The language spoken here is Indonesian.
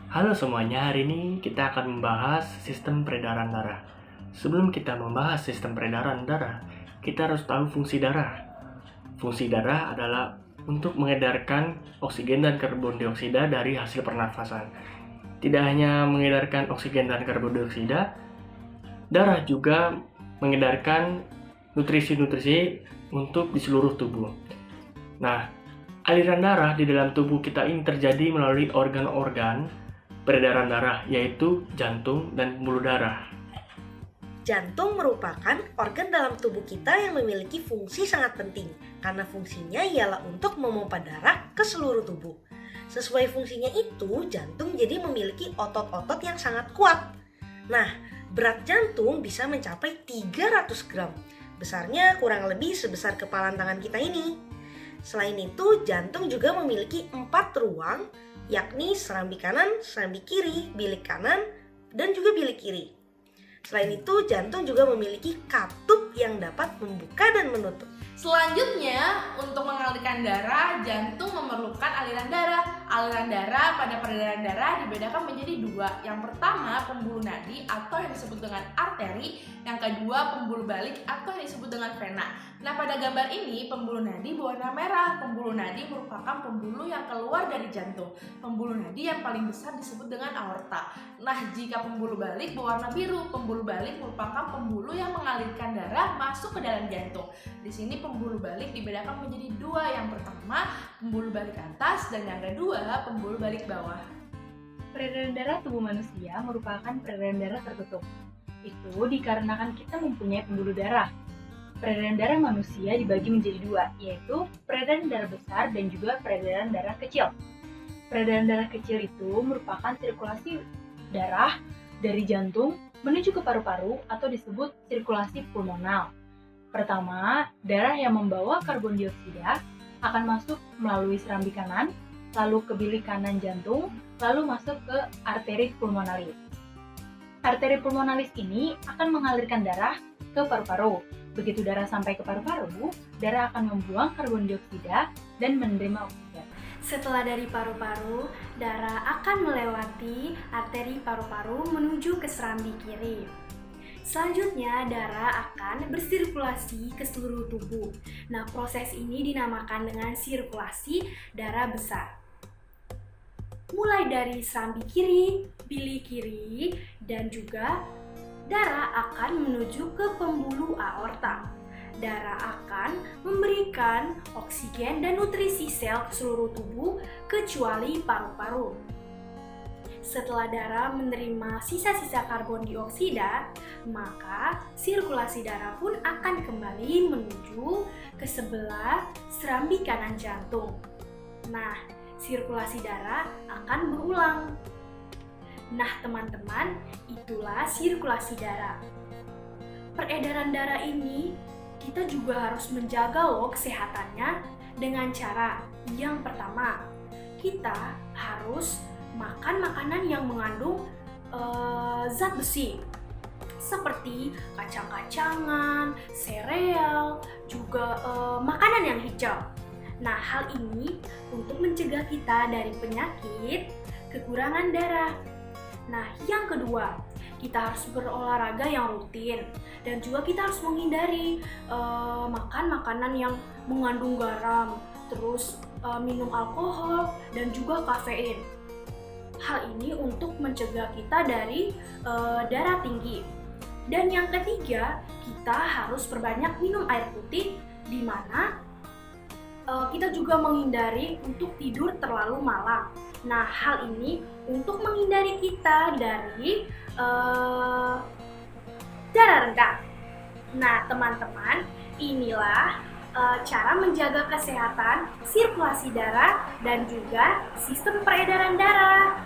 Halo semuanya, hari ini kita akan membahas sistem peredaran darah. Sebelum kita membahas sistem peredaran darah, kita harus tahu fungsi darah. Fungsi darah adalah untuk mengedarkan oksigen dan karbon dioksida dari hasil pernafasan. Tidak hanya mengedarkan oksigen dan karbon dioksida, darah juga mengedarkan nutrisi-nutrisi untuk di seluruh tubuh. Nah, aliran darah di dalam tubuh kita ini terjadi melalui organ-organ peredaran darah, yaitu jantung dan pembuluh darah. Jantung merupakan organ dalam tubuh kita yang memiliki fungsi sangat penting, karena fungsinya ialah untuk memompa darah ke seluruh tubuh. Sesuai fungsinya itu, jantung jadi memiliki otot-otot yang sangat kuat. Nah, berat jantung bisa mencapai 300 gram. Besarnya kurang lebih sebesar kepalan tangan kita ini. Selain itu, jantung juga memiliki 4 ruang, yakni serambi kanan, serambi kiri, bilik kanan, dan juga bilik kiri. Selain itu, jantung juga memiliki katup yang dapat membuka dan menutup. Selanjutnya, untuk mengalirkan darah, jantung memerlukan aliran darah. Aliran darah pada peredaran darah dibedakan menjadi dua. Yang pertama, pembuluh nadi atau yang disebut dengan arteri. Yang kedua, pembuluh balik atau yang disebut dengan vena. Nah, pada gambar ini, pembuluh nadi berwarna merah. Pembuluh nadi merupakan pembuluh yang keluar dari jantung. Pembuluh nadi yang paling besar disebut dengan aorta. Nah, jika pembuluh balik berwarna biru, pembuluh balik merupakan pembuluh yang mengalirkan darah masuk ke dalam jantung. Di sini pembuluh balik dibedakan menjadi dua. Yang pertama, pembuluh balik atas, dan yang kedua, pembuluh balik bawah. Peredaran darah tubuh manusia merupakan peredaran darah tertutup. Itu dikarenakan kita mempunyai pembuluh darah. Peredaran darah manusia dibagi menjadi dua, yaitu peredaran darah besar dan juga peredaran darah kecil. Peredaran darah kecil itu merupakan sirkulasi darah dari jantung menuju ke paru-paru atau disebut sirkulasi pulmonal. Pertama, darah yang membawa karbon dioksida akan masuk melalui serambi kanan, lalu ke bilik kanan jantung, lalu masuk ke arteri pulmonalis. Arteri pulmonalis ini akan mengalirkan darah ke paru-paru. Begitu darah sampai ke paru-paru, darah akan membuang karbon dioksida dan menerima oksigen. Setelah dari paru-paru, darah akan melewati arteri paru-paru menuju ke serambi kiri. Selanjutnya, darah akan bersirkulasi ke seluruh tubuh. Nah, proses ini dinamakan dengan sirkulasi darah besar. Mulai dari serambi kiri, bilik kiri, dan juga darah akan menuju ke pembuluh aorta. Darah akan memberikan oksigen dan nutrisi sel ke seluruh tubuh kecuali paru-paru. Setelah darah menerima sisa-sisa karbon dioksida, maka sirkulasi darah pun akan kembali menuju ke sebelah serambi kanan jantung. Nah, sirkulasi darah akan berulang. Nah, teman-teman, itulah sirkulasi darah. Peredaran darah ini kita juga harus menjaga loh kesehatannya dengan cara yang pertama, kita harus makan makanan yang mengandung zat besi seperti kacang-kacangan, sereal, juga makanan yang hijau. Nah, hal ini untuk mencegah kita dari penyakit kekurangan darah. Nah, yang kedua, kita harus berolahraga yang rutin dan juga kita harus menghindari makan makanan yang mengandung garam, terus minum alkohol dan juga kafein. Hal ini untuk mencegah kita dari darah tinggi. Dan yang ketiga, kita harus perbanyak minum air putih, di mana kita juga menghindari untuk tidur terlalu malam. Nah, hal ini untuk menghindari kita dari darah rendah. Nah, teman-teman, inilah cara menjaga kesehatan, sirkulasi darah, dan juga sistem peredaran darah.